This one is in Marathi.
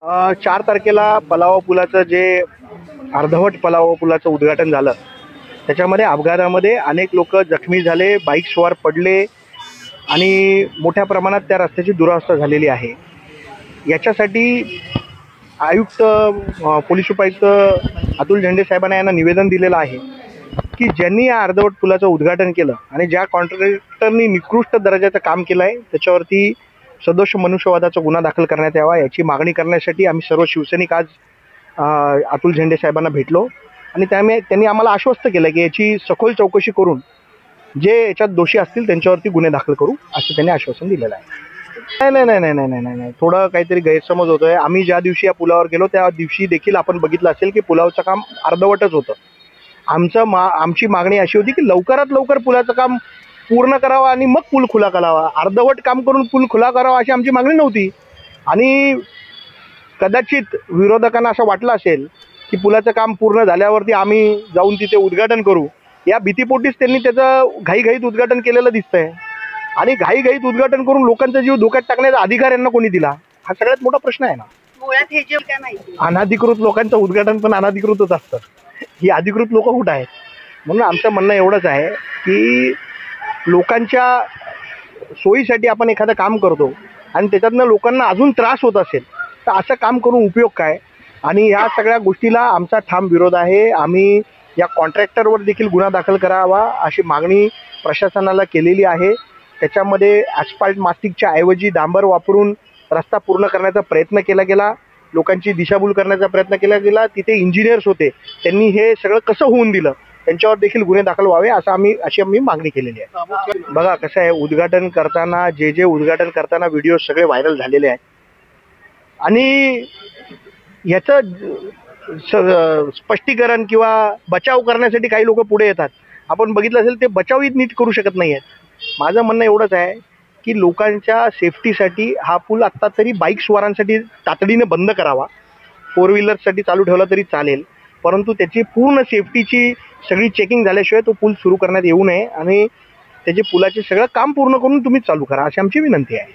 4 तारखेला पलावा पुलाचं जे अर्धवट पलावा पुलाचं उद्घाटन झालं, त्याच्यामध्ये अपघातामध्ये अनेक लोक जखमी झाले, बाईक स्वार पडले आणि मोठ्या प्रमाणात त्या रस्त्याची दुरावस्था झालेली आहे। याच्यासाठी आयुक्त पोलीस उपायुक्त अतुल झेंडे साहेबांना यांना निवेदन दिलेलं आहे की ज्यांनी या अर्धवट पुलाचं उद्घाटन केलं आणि ज्या कॉन्ट्रॅक्टरनी निकृष्ट दर्जाचं काम केलं आहे त्याच्यावरती सदोष मनुष्यवधाचा गुन्हा दाखल करण्यात यावा, याची मागणी करण्यासाठी आम्ही सर्व शिवसैनिक आज अतुल झेंडे साहेबांना भेटलो आणि त्यांनी आम्हाला आश्वस्त केलं की याची सखोल चौकशी करून जे याच्यात दोषी असतील त्यांच्यावरती गुन्हे दाखल करू असं त्यांनी आश्वासन दिलेलं आहे। नाही, थोडं काहीतरी गैरसमज होतोय। आम्ही ज्या दिवशी या पुलावर गेलो त्या दिवशी देखील आपण बघितलं असेल की पुलावरचं काम अर्धवटच होतं। आमची मागणी अशी होती की लवकरात लवकर पुलाचं काम पूर्ण करावा आणि मग पूल खुला करावा, अर्धवट काम करून पूल खुला करावा अशी आमची मागणी नव्हती। आणि कदाचित विरोधकांना असं वाटलं असेल की पुलाचं काम पूर्ण झाल्यावरती आम्ही जाऊन तिथे उद्घाटन करू, या भीतीपोटीच त्यांनी त्याचं घाईघाईत उद्घाटन केलेलं दिसतंय। आणि घाईघाईत उद्घाटन करून लोकांचा जीव धोक्यात टाकण्याचा अधिकार यांना कोणी दिला, हा सगळ्यात मोठा प्रश्न आहे ना। मुळात हे जे काय माहिती अनधिकृत लोकांचं उद्घाटन पण अनधिकृतच असतं, ही अधिकृत लोक कुठं आहेत? म्हणून आमचं म्हणणं एवढंच आहे की लोकांच्या सोयीसाठी आपण एखादं काम करतो आणि त्याच्यातनं लोकांना अजून त्रास होत असेल तर असं काम करून उपयोग काय? आणि या सगळ्या गोष्टीला आमचा ठाम विरोध आहे। आम्ही या कॉन्ट्रॅक्टरवर देखील गुन्हा दाखल करावा अशी मागणी प्रशासनाला केलेली आहे। त्याच्यामध्ये ॲस्फाल्ट मास्टिकच्या ऐवजी डांबर वापरून रस्ता पूर्ण करण्याचा प्रयत्न केला गेला, लोकांची दिशाभूल करण्याचा प्रयत्न केला गेला। तिथे इंजिनियर्स होते, त्यांनी हे सगळं कसं होऊन दिलं, त्यांच्यावर देखील गुन्हे दाखल व्हावे अशी आम्ही मागणी केलेली आहे। बघा कसं आहे, उद्घाटन करताना जे उद्घाटन करताना व्हिडिओ सगळे व्हायरल झालेले आहेत आणि याचं स्पष्टीकरण किंवा बचाव करण्यासाठी काही लोक पुढे येतात। आपण बघितलं असेल ते बचावही नीट करू शकत नाही आहेत। माझं म्हणणं एवढंच आहे की लोकांच्या सेफ्टीसाठी हा पूल आत्ता तरी बाईक स्वारांसाठी तातडीने बंद करावा, 4 व्हीलरसाठी चालू ठेवला तरी चालेल, परंतु त्याची पूर्ण सेफ्टीची सगळी चेकिंग झाल्याशिवाय तो पूल सुरू करण्यात येऊ नये आणि त्याचे पुलाचे सगळं काम पूर्ण करून तुम्ही चालू करा अशी आमची विनंती आहे।